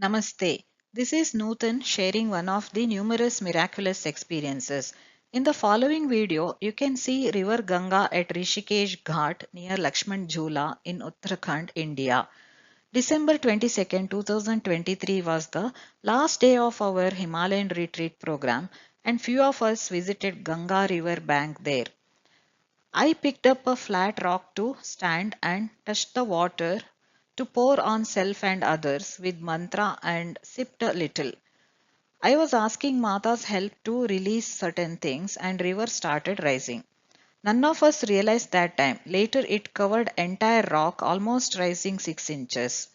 Namaste. This is Nutan sharing one of the numerous miraculous experiences. In the following video, you can see River Ganga at Rishikesh Ghat near Lakshman Jhula in Uttarakhand, India. December 22nd, 2023 was the last day of our Himalayan retreat program and few of us visited Ganga river bank there. I picked up a flat rock to stand and touch the water to pour on self and others with mantra and sipped a little. I was asking Mata's help to release certain things and river started rising. None of us realized that time. Later it covered entire rock almost rising 6 inches.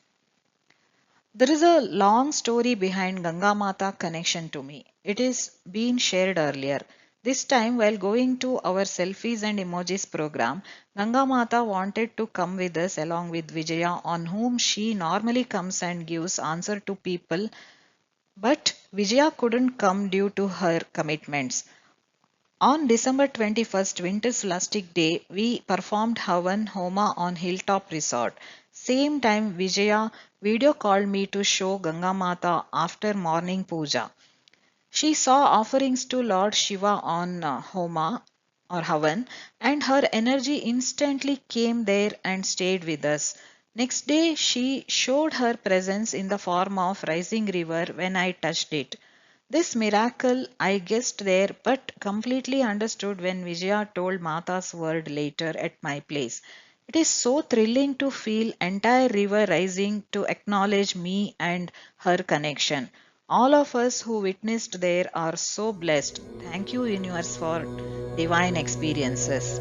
There is a long story behind Ganga Mata connection to me. It is been shared earlier. This time, while going to our selfies and emojis program, Ganga Mata wanted to come with us along with Vijaya, on whom she normally comes and gives answer to people. But Vijaya couldn't come due to her commitments. On December 21st, Winter Solstice Day, we performed Havan Homa on Hilltop Resort. Same time, Vijaya video called me to show Ganga Mata after morning puja. She saw offerings to Lord Shiva on Homa or Havan, and her energy instantly came there and stayed with us. Next day, she showed her presence in the form of rising river when I touched it. This miracle I guessed there but completely understood when Vijaya told Mata's word later at my place. It is so thrilling to feel entire river rising to acknowledge me and her connection. All of us who witnessed there are so blessed. Thank you, universe, for divine experiences.